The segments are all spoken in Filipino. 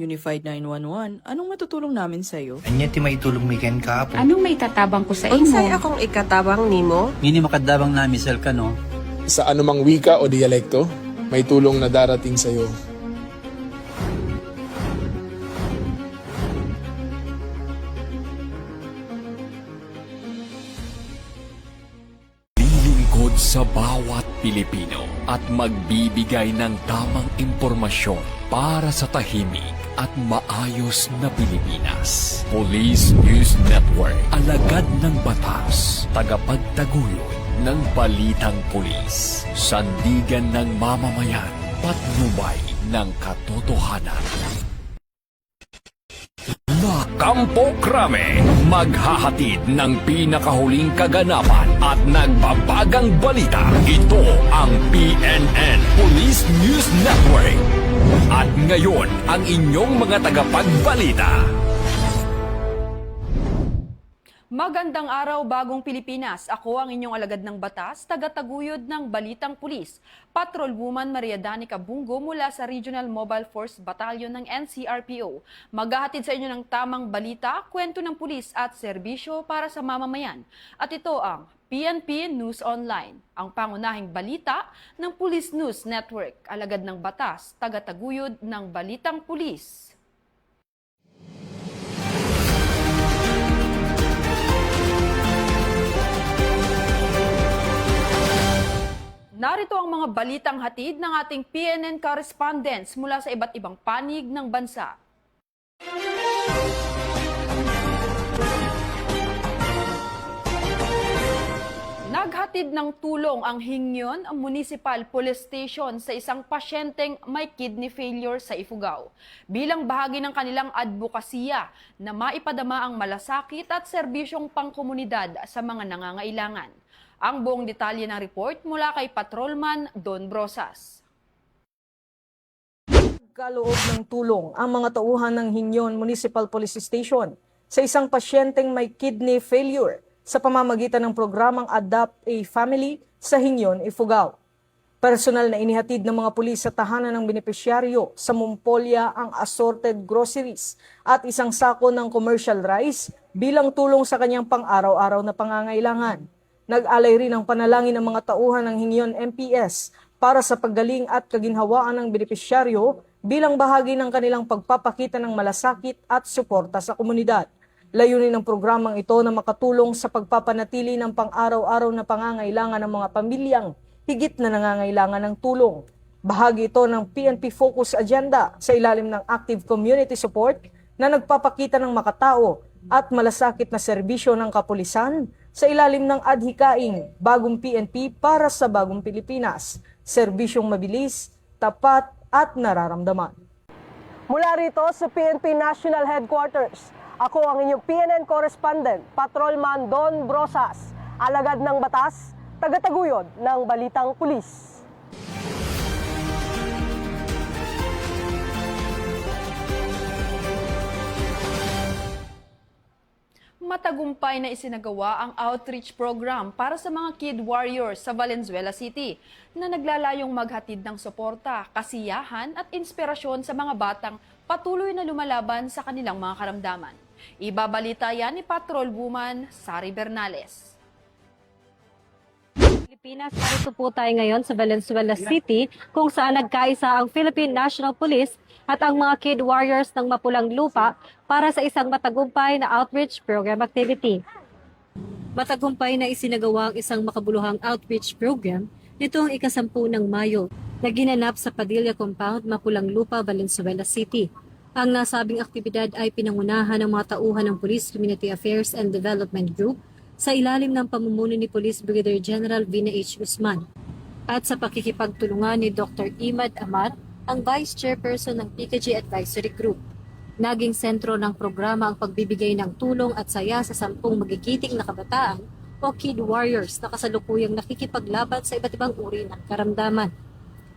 Unified 911, anong matutulong namin sa'yo? Anya ti maitulong mi ken kapo. Anong may tatabang ko sa Unsay imo? akong ikatabang nimo? Ngini makadabang na misal ka no. Sa anumang wika o dialekto, may tulong na darating sa iyo. Lilingkod sa bawat Pilipino at magbibigay ng tamang impormasyon para sa tahimik at maayos na Pilipinas. Police News Network, alagad ng batas, tagapagtaguyod ng balitang pulis, sandigan ng mamamayan, patnubay ng katotohanan. La Campo Crame, maghahatid ng pinakahuling kaganapan at nagbabagang balita. Ito ang PNN Police News Network. At ngayon, ang inyong mga tagapagbalita. Magandang araw, Bagong Pilipinas. Ako ang inyong alagad ng batas, tagataguyod ng Balitang Pulis, Patrolwoman Maria Danica Bungo mula sa Regional Mobile Force Battalion ng NCRPO. Maghahatid sa inyo ng tamang balita, kwento ng pulis at serbisyo para sa mamamayan. At ito ang PNP News Online, ang pangunahing balita ng Police News Network, alagad ng batas, tagataguyod ng Balitang Pulis. Narito ang mga balitang hatid ng ating PNN correspondents mula sa iba't ibang panig ng bansa. Naghatid ng tulong ang Hingyon Municipal Police Station sa isang pasyenteng may kidney failure sa Ifugao bilang bahagi ng kanilang advokasya na maipadama ang malasakit at serbisyong pangkomunidad sa mga nangangailangan. Ang buong detalye ng report mula kay Patrolman Don Brosas. Kaloob ng tulong ang mga tauhan ng Hingyon Municipal Police Station sa isang pasyenteng may kidney failure sa pamamagitan ng programang Adopt a Family sa Hingyon, Ifugao. Personal na inihatid ng mga pulis sa tahanan ng benepisyaryo sa Mumpolya ang assorted groceries at isang sako ng commercial rice bilang tulong sa kanyang pang-araw-araw na pangangailangan. Nag-alay rin ang panalangin ng mga tauhan ng Hingyon MPS para sa paggaling at kaginhawaan ng benepisyaryo bilang bahagi ng kanilang pagpapakita ng malasakit at suporta sa komunidad. Layunin ng programang ito na makatulong sa pagpapanatili ng pang-araw-araw na pangangailangan ng mga pamilyang higit na nangangailangan ng tulong. Bahagi ito ng PNP Focus Agenda sa ilalim ng Active Community Support na nagpapakita ng makatao at malasakit na serbisyo ng kapulisan sa ilalim ng adhikaing Bagong PNP para sa Bagong Pilipinas, serbisyong mabilis, tapat at nararamdaman. Mula rito sa PNP National Headquarters, ako ang inyong PNN correspondent, Patrolman Don Brosas, alagad ng batas, tagataguyod ng Balitang Pulis. Matagumpay na isinagawa ang outreach program para sa mga Kid Warriors sa Valenzuela City na naglalayong maghatid ng suporta, kasiyahan at inspirasyon sa mga batang patuloy na lumalaban sa kanilang mga karamdaman. Ibabalita yan ni Patrolwoman Sari Bernales. Pilipinas, narito po tayo ngayon sa Valenzuela City kung saan nagkaisa ang Philippine National Police at ang mga Kid Warriors ng Mapulang Lupa para sa isang matagumpay na outreach program activity. Matagumpay na isinagawa ang isang makabuluhang outreach program nitong ika-10 ng Mayo na ginanap sa Padilla Compound, Mapulang Lupa, Valenzuela City. Ang nasabing aktibidad ay pinangunahan ng mga tauhan ng Police Community Affairs and Development Group sa ilalim ng pamumuno ni Police Brigadier General Vina H. Guzman at sa pakikipagtulungan ni Dr. Imad Amat, ang Vice Chairperson ng PKG Advisory Group. Naging sentro ng programa ang pagbibigay ng tulong at saya sa 10 magigiting na kabataan o Kid Warriors na kasalukuyang nakikipaglaban sa iba't ibang uri ng karamdaman.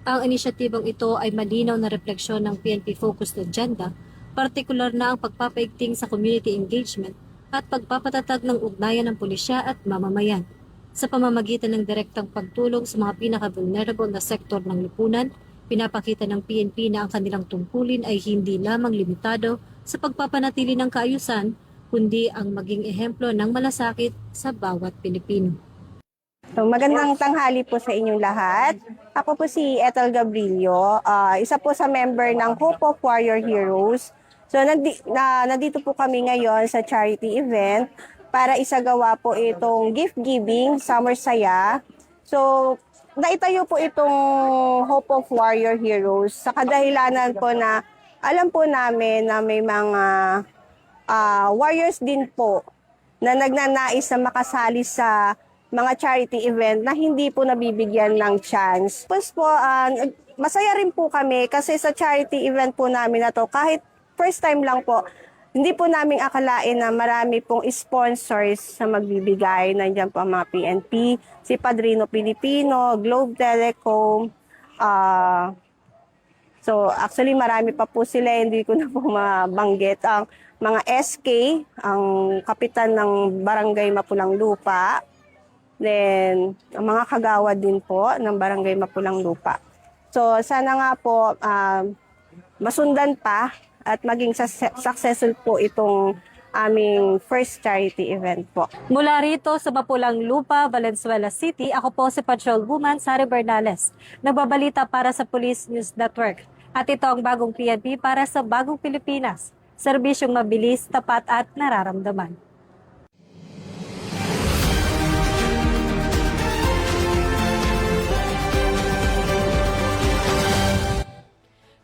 Ang inisyatibang ito ay malinaw na refleksyon ng PNP Focused Agenda, partikular na ang pagpapaigting sa community engagement at pagpapatatag ng ugnayan ng pulisya at mamamayan sa pamamagitan ng direktang pagtulong sa mga pinaka-vulnerable na sektor ng lipunan, Pinapakita ng PNP na ang kanilang tungkulin ay hindi lamang limitado sa pagpapanatili ng kaayusan, kundi ang maging ehemplo ng malasakit sa bawat Pilipino. So, magandang tanghali po sa inyong lahat. Ako po si Ethel Gabrillo, isa po sa member ng Hope of Warrior Heroes. So, nandito po kami ngayon sa charity event para isagawa po itong gift giving, Summer Saya. So, naitayo po itong Hope of Warrior Heroes sa kadahilanan po na alam po namin na may mga warriors din po na nagnanais na makasali sa mga charity event na hindi po nabibigyan ng chance. Plus po, masaya rin po kami kasi sa charity event po namin na to, kahit first time lang po, hindi po namin akalain na marami pong sponsors na magbibigay. Nandiyan po ang mga PNP, si Padrino Pilipino, Globe Telecom. So actually marami pa po sila, hindi ko na po mabanggit. Ang mga SK, ang kapitan ng Barangay Mapulang Lupa. Then, ang mga kagawad din po ng Barangay Mapulang Lupa. So, sana nga po masundan pa at maging successful po itong aming first charity event po. Mula rito sa Mapulang Lupa, Valenzuela City, ako po si Patrolwoman Sari Bernales. Nagbabalita para sa Police News Network. At ito ang bagong PNP para sa bagong Pilipinas. Serbisyong mabilis, tapat at nararamdaman.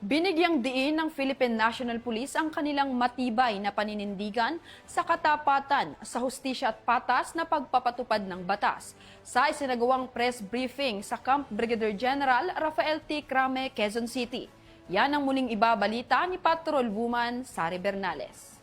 Binigyang diin ng Philippine National Police ang kanilang matibay na paninindigan sa katapatan, sa hustisya at patas na pagpapatupad ng batas. Sa isinagawang press briefing sa Camp Brigadier General Rafael T. Crame, Quezon City. Yan ang muling ibabalita ni Patrolwoman Sari Bernales.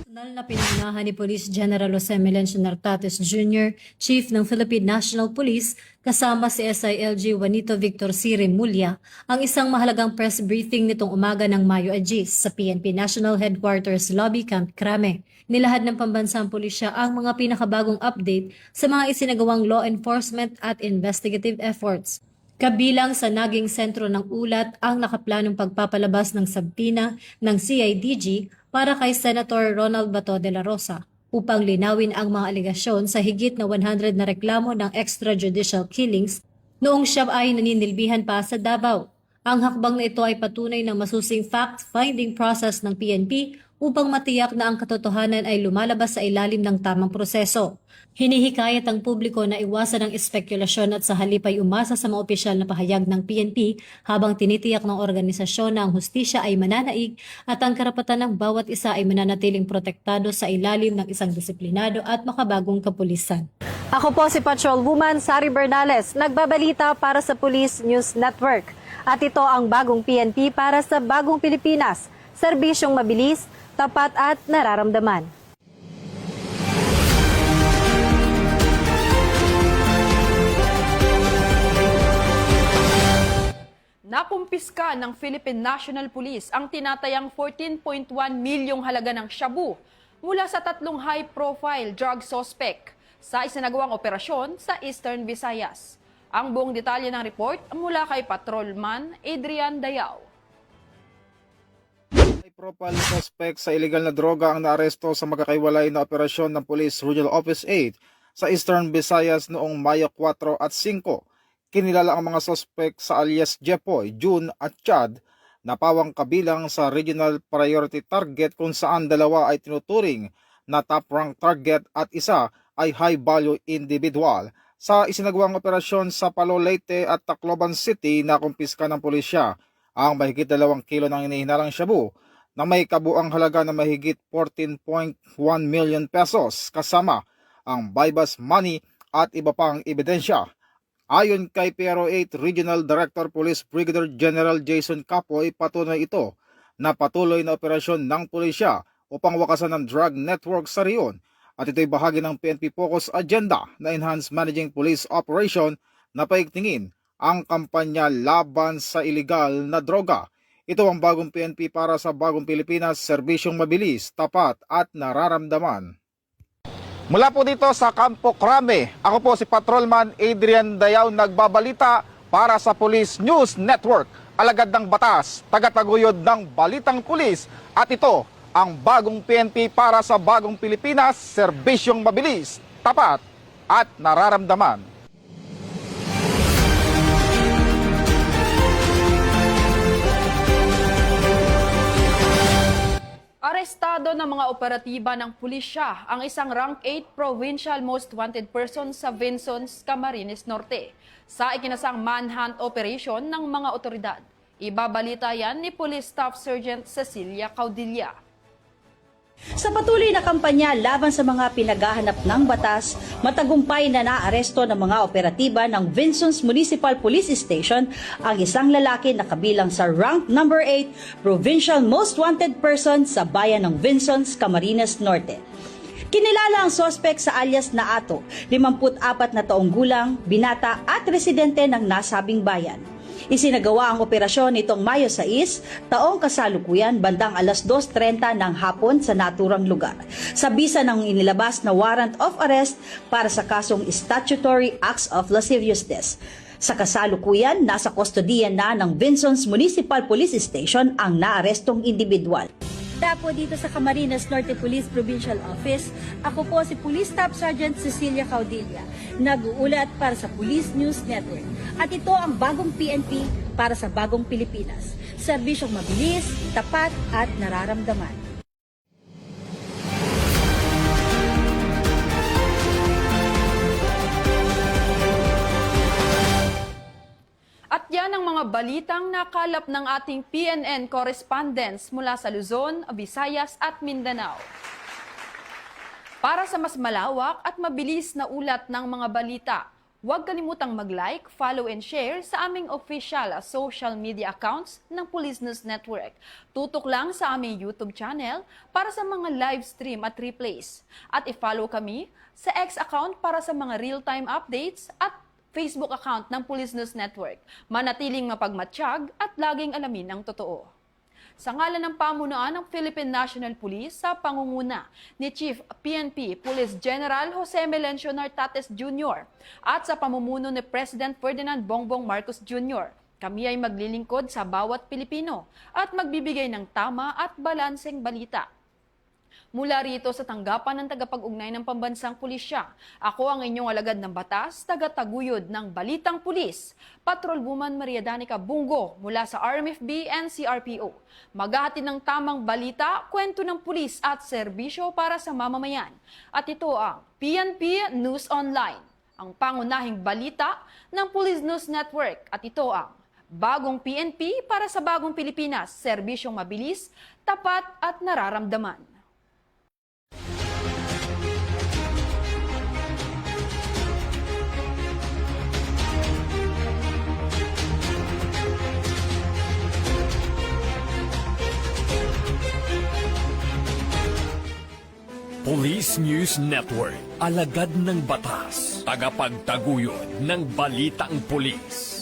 Personal na pinunahan ni Police General Jose Melencio Nartates Jr., Chief ng Philippine National Police, kasama si SILG Juanito Victor C. Remulla, ang isang mahalagang press briefing nitong umaga ng Mayo Agis sa PNP National Headquarters Lobby, Camp Crame. Nilahad ng pambansang pulisya ang mga pinakabagong update sa mga isinagawang law enforcement at investigative efforts. Kabilang sa naging sentro ng ulat ang nakaplanong pagpapalabas ng sabina ng CIDG para kay Senator Ronald Bato de la Rosa upang linawin ang mga alegasyon sa higit na 100 na reklamo ng extrajudicial killings noong siya ay naninilbihan pa sa Davao. Ang hakbang na ito ay patunay ng masusing fact-finding process ng PNP upang matiyak na ang katotohanan ay lumalabas sa ilalim ng tamang proseso. Hinihikayat ang publiko na iwasan ang espekulasyon at sa halip ay umasa sa mga opisyal na pahayag ng PNP habang tinitiyak ng organisasyon na ang hustisya ay mananaig at ang karapatan ng bawat isa ay mananatiling protektado sa ilalim ng isang disiplinado at makabagong kapulisan. Ako po si Patrolwoman Sari Bernales, nagbabalita para sa Police News Network. At ito ang bagong PNP para sa bagong Pilipinas, serbisyong mabilis, tapat at nararamdaman. Nakumpiska ng Philippine National Police ang tinatayang 14.1 milyong halaga ng shabu mula sa 3 high-profile drug suspect sa isinagawang operasyon sa Eastern Visayas. Ang buong detalye ng report mula kay Patrolman Adrian Dayao. High-profile suspect sa illegal na droga ang naaresto sa magkakaiwalay na operasyon ng Police Regional Office 8 sa Eastern Visayas noong Mayo 4 at 5. Kinilala ang mga suspect sa alias Jepoy, June at Chad na pawang kabilang sa Regional Priority Target kung saan dalawa ay tinuturing na top-rank target at isa ay high-value individual. Sa isinagawang operasyon sa Palo Leyte at Tacloban City na kumpiska ng pulisya ang mahigit 2 kilo ng inihinalang shabu na may kabuang halaga na mahigit 14.1 million pesos kasama ang buy-bus money at iba pang ebidensya. Ayon kay PRO8 Regional Director Police Brigadier General Jason Capoy, patunay ito na patuloy na operasyon ng pulisya upang wakasan ang drug network sa riyon at ito'y bahagi ng PNP Focus Agenda na Enhanced Managing Police Operation na paigtingin ang kampanya laban sa iligal na droga. Ito ang bagong PNP para sa bagong Pilipinas, serbisyong mabilis, tapat at nararamdaman. Mula po dito sa Campo Crame, ako po si Patrolman Adrian Dayao nagbabalita Para sa Police News Network, alagad ng batas, tagataguyod ng balitang pulis, at ito ang bagong PNP para sa bagong Pilipinas, serbisyong mabilis, tapat at nararamdaman. Arestado ng mga operatiba ng pulisya ang isang rank 8 provincial most wanted person sa Vinsons, Camarines Norte sa ikinasang manhunt operation ng mga otoridad. Ibabalita yan ni Police Staff Sergeant Cecilia Caudilla. Sa patuloy na kampanya laban sa mga pinaghahanap ng batas, matagumpay na naaresto ng mga operatiba ng Vinsons Municipal Police Station ang isang lalaki na kabilang sa rank number 8 Provincial Most Wanted Person sa bayan ng Vinsons, Camarines Norte. Kinilala ang sospek sa alias na Ato, 54 na taong gulang, binata at residente ng nasabing bayan. Isinagawa ang operasyon nitong Mayo 6, taong kasalukuyan bandang alas 2:30 ng hapon sa naturang lugar. Sa bisa ng inilabas na warrant of arrest para sa kasong statutory acts of lasciviousness. Sa kasalukuyan, nasa kustodiyan na ng Vinsons Municipal Police Station ang naarestong individual. Tapo dito sa Camarines Norte Police Provincial Office, ako po si Police Staff Sergeant Cecilia Caudilla, nag-uulat para sa Police News Network. At ito ang bagong PNP para sa bagong Pilipinas. Serbisyong mabilis, tapat at nararamdaman. At yan ang mga balitang nakalap ng ating PNN correspondents mula sa Luzon, Visayas at Mindanao. Para sa mas malawak at mabilis na ulat ng mga balita, huwag kalimutang mag-like, follow and share sa aming official social media accounts ng Police News Network. Tutok lang sa aming YouTube channel para sa mga live stream at replays. At i-follow kami sa X account para sa mga real-time updates at Facebook account ng Police News Network. Manatiling mapagmatsyag at laging alamin ang totoo. Sa ngalan ng pamunuan ng Philippine National Police sa pangunguna ni Chief PNP Police General Jose Melencio Nartates Jr. at sa pamumuno ni President Ferdinand Bongbong Marcos Jr., kami ay maglilingkod sa bawat Pilipino at magbibigay ng tama at balanseng balita. Mula rito sa tanggapan ng tagapag-ugnay ng Pambansang Pulisya, ako ang inyong alagad ng batas, tagataguyod ng Balitang Pulis, Patrolwoman Maria Danica Bungo mula sa RMFB and CRPO. Maghahatid ng tamang balita, kwento ng pulis at serbisyo para sa mamamayan. At ito ang PNP News Online, ang pangunahing balita ng Police News Network. At ito ang bagong PNP para sa bagong Pilipinas, serbisyong mabilis, tapat at nararamdaman. Police News Network, alagad ng batas, tagapagtaguyod ng balitang pulis.